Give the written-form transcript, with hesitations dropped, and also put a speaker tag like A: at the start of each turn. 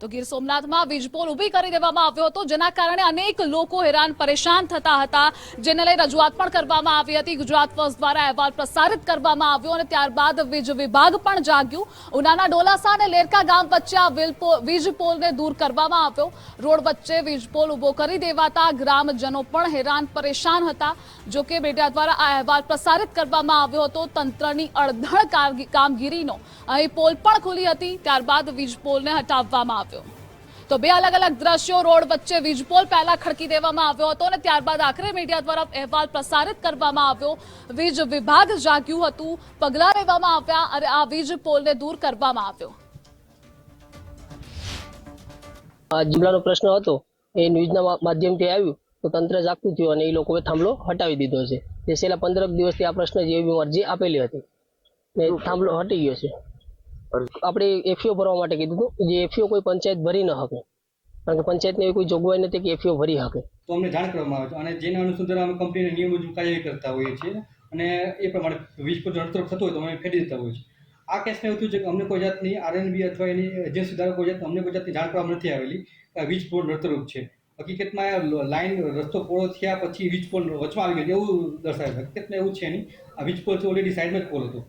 A: તો ગીર સોમનાથમાં વીજપોલ ઊભી કરી દેવામાં આવ્યો હતો, જેના કારણે અનેક લોકો હેરાન પરેશાન થતા હતા, જેને લઈ રજૂઆત પણ કરવામાં આવી હતી. ગુજરાત ફર્સ્ટ દ્વારા અહેવાલ પ્રસારિત કરવામાં આવ્યો અને ત્યારબાદ વીજ વિભાગ પણ જાગ્યું. ઉનાના ડોલાસા અને લેરકા ગામ વચ્ચે આ વીજપોલને દૂર કરવામાં આવ્યો. રોડ વચ્ચે વીજપોલ ઊભો કરી દેવાતા ગ્રામજનો પણ હેરાન પરેશાન હતા. જોકે મીડિયા દ્વારા આ અહેવાલ પ્રસારિત કરવામાં આવ્યો હતો. તંત્રની અણધણ કામગીરીનો અહીં પોલ પણ ખુલી હતી, ત્યારબાદ વીજપોલને હટાવવામાં આવ્યો. તો બે અલગ અલગ દ્રશ્યો, રોડ વચ્ચે વીજપોલ પહેલા ખડકી દેવામાં આવ્યો હતો અને ત્યારબાદ આખરે મીડિયા દ્વારા અહેવાલ પ્રસારિત કરવામાં આવ્યો. વીજ વિભાગ જાગ્યું હતું, પગલાં લેવામાં આવ્યા અને આ વીજપોલને દૂર કરવામાં આવ્યો.
B: આ જિલ્લાનો પ્રશ્ન હતો એ ન્યૂઝના માધ્યમથી આવ્યું તો તંત્ર જાગતું થયું અને એ લોકોએ થાંભલો હટાવી દીધો છે. જે છેલ્લા 15 દિવસથી આ પ્રશ્ન જેવી અરજી આપેલી હતી ને થાંભલો હટી ગયો છે. આપણે એફઈઓ ભરવા માટે કીધું હતું, જે એફઈઓ કોઈ પંચાયત ભરી ન શકે, કારણ કે પંચાયતની એવી કોઈ જોગવાઈ નથી કે એફઈઓ ભરી શકે.
C: તો અમને જાણ કરવામાં આવે છે અને જેના અનુસંધાને અમે કંપનીના નિયમ મુજબ કાર્યવાહી કરતા હોઈએ છીએ અને એ પ્રમાણે વીજ પર નડતર થતો હોય તો અમે ફેરવી દેતા હોઈએ છીએ. આ કેસમાં એવું થયું છે કે અમને કોઈ જાતની આરએનબી અથવા એની એજન્સી દ્વારા અમને કોઈ જાતની જાણ કરવામાં નથી આવેલી વીજ પોલ નડતરરૂપ છે. હકીકતમાં લાઈન રસ્તો પોળો થયા પછી વીજ પોલ વચમાં આવી ગયો એવું દર્શાવે છે. હકીકતમાં એવું છે નહીં. આ વીજ પોલ છે ઓલરેડી સાઈડમાં જ પોલ હતો.